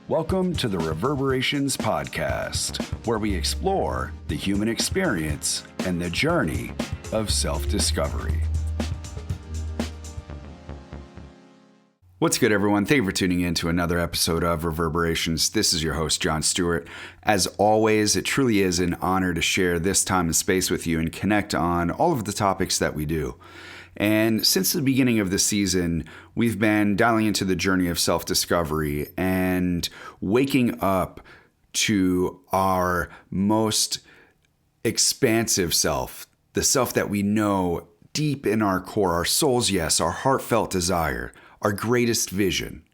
Welcome to the Reverberations podcast, where we explore the human experience and the journey of self-discovery. What's good, everyone? Thank you for tuning in to another episode of Reverberations. This is your host, John Stuart. As always, it truly is an honor to share this time and space with you and connect on all of the topics that we do. And since the beginning of the season, we've been dialing into the journey of self-discovery and waking up to our most expansive self, the self that we know deep in our core, our soul's yes, our heartfelt desire, our greatest vision,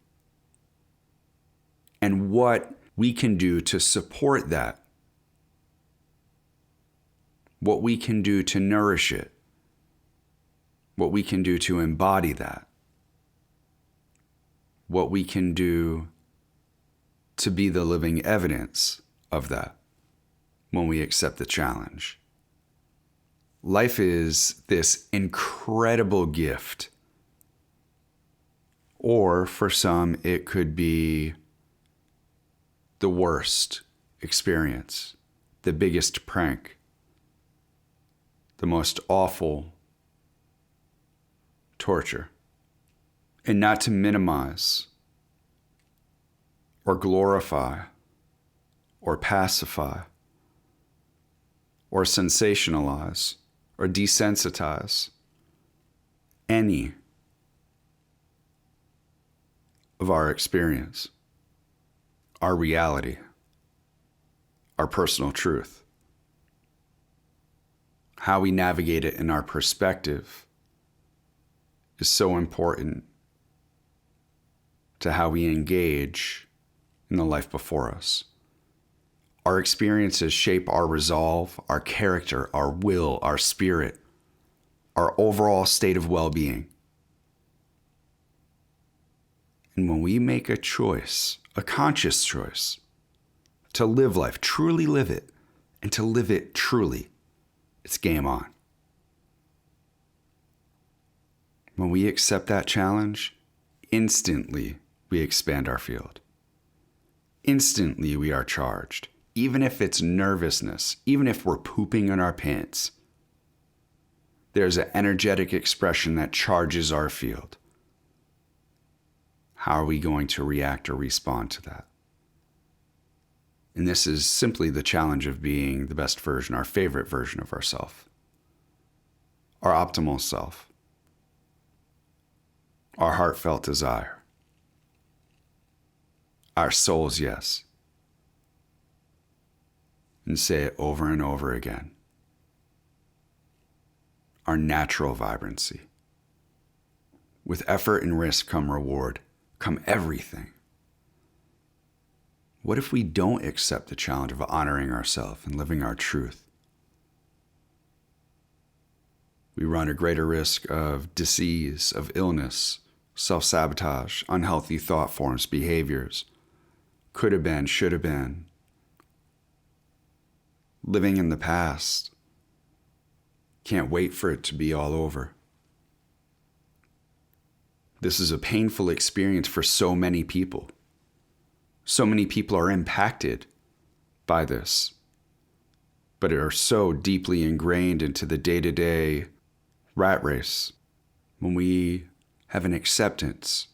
and what we can do to support that, what we can do to nourish it, what we can do to embody that, what we can do to be the living evidence of that when we accept the challenge. Life is this incredible gift, or for some, it could be the worst experience, the biggest prank, the most awful torture. And not to minimize or glorify or pacify or sensationalize or desensitize any of our experience, our reality, our personal truth, how we navigate it in our perspective is so important to how we engage in the life before us. Our experiences shape our resolve, our character, our will, our spirit, our overall state of well-being. And when we make a choice, a conscious choice, to live life, truly live it, and to live it truly, it's game on. When we accept that challenge, instantly we expand our field. Instantly we are charged. Even if it's nervousness, even if we're pooping in our pants, there's an energetic expression that charges our field. How are we going to react or respond to that? And this is simply the challenge of being the best version, our favorite version of ourselves, our optimal self, our heartfelt desire, our soul's yes. And say it over and over again. Our natural vibrancy. With effort and risk come reward, come everything. What if we don't accept the challenge of honoring ourselves and living our truth? We run a greater risk of disease, of illness, self-sabotage, unhealthy thought forms, behaviors, could have been, should have been, living in the past. Can't wait for it to be all over. This is a painful experience for so many people. So many people are impacted by this, but are so deeply ingrained into the day-to-day rat race. When we have an acceptance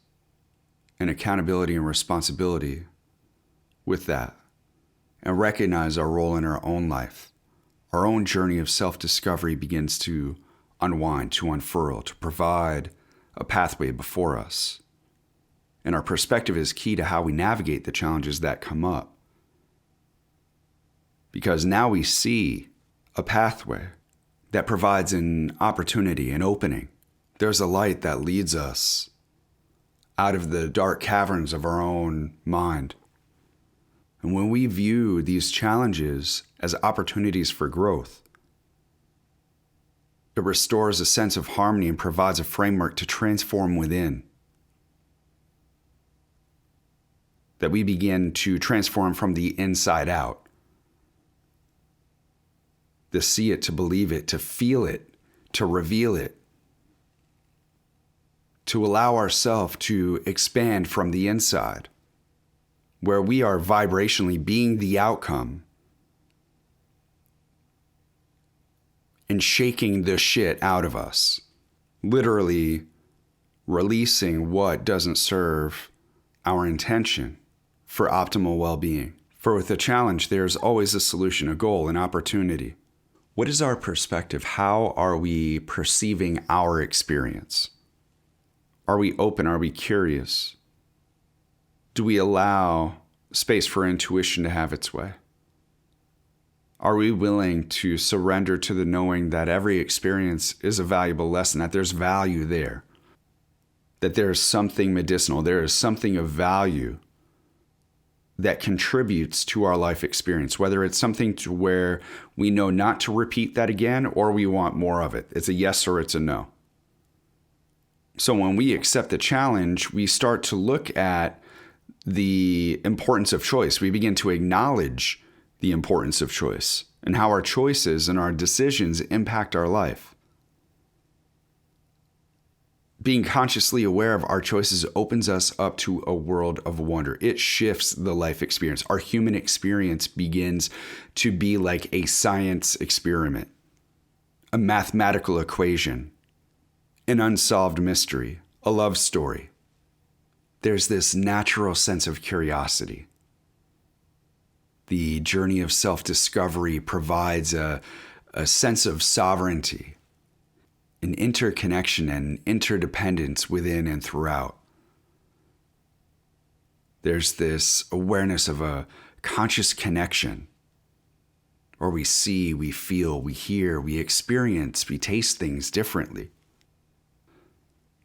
and accountability and responsibility with that, and recognize our role in our own life, our own journey of self-discovery begins to unwind, to unfurl, to provide a pathway before us. And our perspective is key to how we navigate the challenges that come up. Because now we see a pathway that provides an opportunity, an opening. There's a light that leads us out of the dark caverns of our own mind. And when we view these challenges as opportunities for growth, it restores a sense of harmony and provides a framework to transform within. That we begin to transform from the inside out. To see it, to believe it, to feel it, to reveal it. to allow ourselves to expand from the inside, where we are vibrationally being the outcome and shaking the shit out of us, literally releasing what doesn't serve our intention for optimal well-being. For with a challenge, there's always a solution, a goal, an opportunity. What is our perspective? How are we perceiving our experience? Are we open? Are we curious? Do we allow space for intuition to have its way? Are we willing to surrender to the knowing that every experience is a valuable lesson, that there's value there, that there is something medicinal, there is something of value that contributes to our life experience, whether it's something to where we know not to repeat that again or we want more of it. It's a yes or it's a no. So when we accept the challenge, we start to look at the importance of choice. We begin to acknowledge the importance of choice and how our choices and our decisions impact our life. Being consciously aware of our choices opens us up to a world of wonder. It shifts the life experience. Our human experience begins to be like a science experiment, a mathematical equation, an unsolved mystery, a love story. There's this natural sense of curiosity. The journey of self-discovery provides a sense of sovereignty, an interconnection and interdependence within and throughout. There's this awareness of a conscious connection where we see, we feel, we hear, we experience, we taste things differently,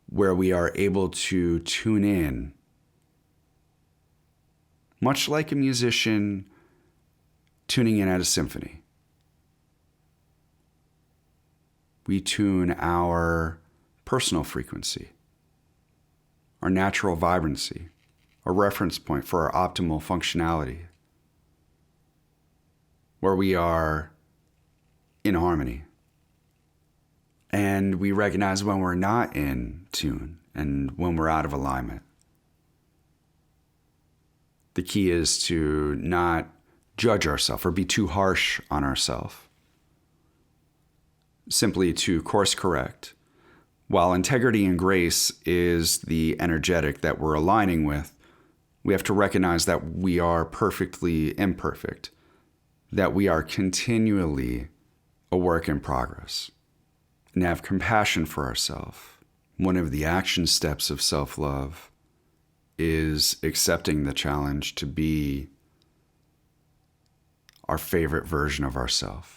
where we are able to tune in, much like a musician tuning in at a symphony. We tune our personal frequency, our natural vibrancy, a reference point for our optimal functionality, where we are in harmony. And we recognize when we're not in tune and when we're out of alignment. The key is to not judge ourselves or be too harsh on ourselves. Simply to course correct. While integrity and grace is the energetic that we're aligning with, we have to recognize that we are perfectly imperfect, that we are continually a work in progress, and have compassion for ourselves. One of the action steps of self-love is accepting the challenge to be our favorite version of ourselves.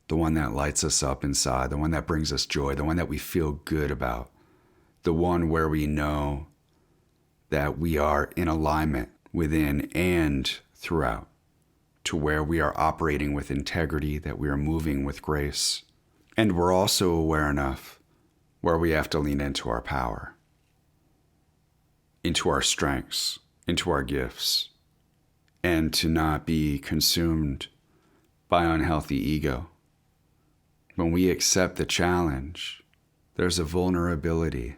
The one that lights us up inside, the one that brings us joy, the one that we feel good about, the one where we know that we are in alignment within and throughout, to where we are operating with integrity, that we are moving with grace. And we're also aware enough where we have to lean into our power, into our strengths, into our gifts, and to not be consumed by unhealthy ego. When we accept the challenge, there's a vulnerability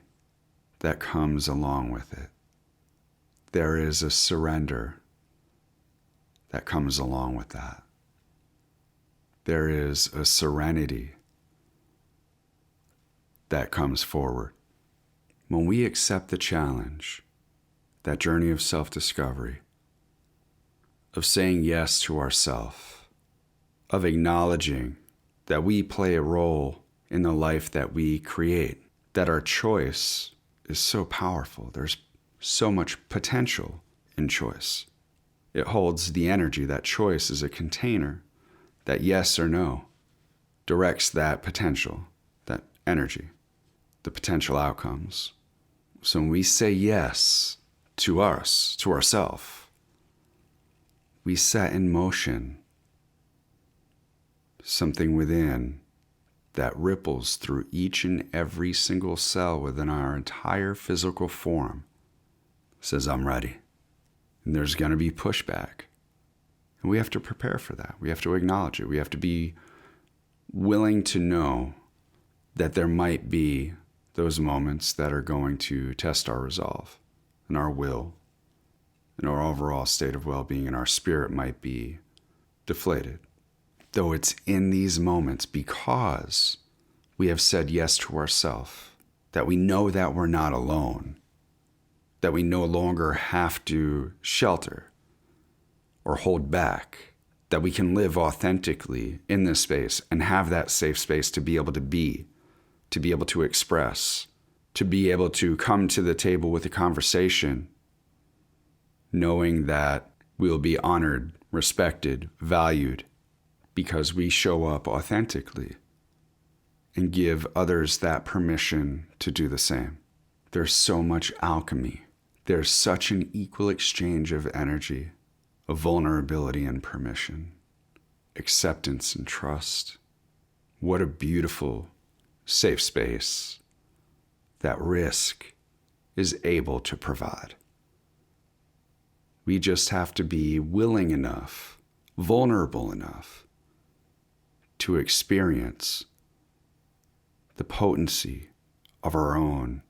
that comes along with it. There is a surrender that comes along with that. There is a serenity that comes forward. When we accept the challenge, that journey of self-discovery, of saying yes to ourselves, of acknowledging that we play a role in the life that we create, that our choice is so powerful. There's so much potential in choice. It holds the energy. That choice is a container that yes or no directs that potential, that energy, the potential outcomes. So when we say yes to us, to ourselves, we set in motion something within that ripples through each and every single cell within our entire physical form. Says, I'm ready. And there's going to be pushback. And we have to prepare for that. We have to acknowledge it. We have to be willing to know that there might be those moments that are going to test our resolve and our will and our overall state of well-being, and our spirit might be deflated. Though it's in these moments, because we have said yes to ourselves, that we know that we're not alone, that we no longer have to shelter or hold back, that we can live authentically in this space and have that safe space to be able to express, to be able to come to the table with a conversation, knowing that we'll be honored, respected, valued, because we show up authentically and give others that permission to do the same. There's so much alchemy. There's such an equal exchange of energy, of vulnerability and permission, acceptance and trust. What a beautiful, safe space that risk is able to provide. We just have to be willing enough, vulnerable enough to experience the potency of our own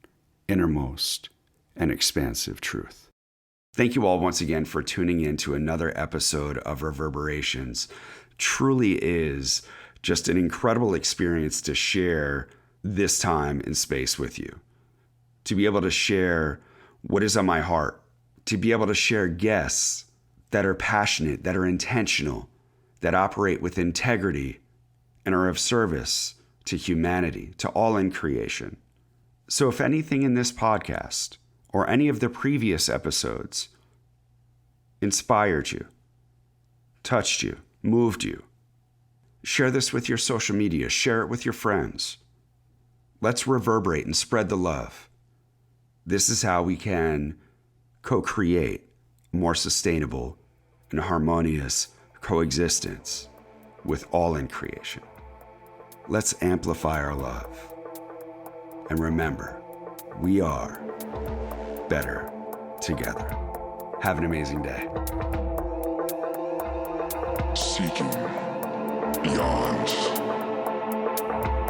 innermost and expansive truth. Thank you all once again for tuning in to another episode of Reverberations. Truly is just an incredible experience to share this time and space with you. To be able to share what is on my heart. To be able to share guests that are passionate, that are intentional, that operate with integrity and are of service to humanity, to all in creation. So if anything in this podcast or any of the previous episodes inspired you, touched you, moved you, share this with your social media, share it with your friends. Let's reverberate and spread the love. This is how we can co-create a more sustainable and harmonious coexistence with all in creation. Let's amplify our love. And remember, we are better together. Have an amazing day. Seeking beyond,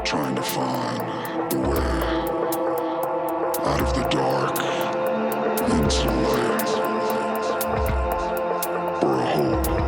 trying to find the way out of the dark into the light, for a hope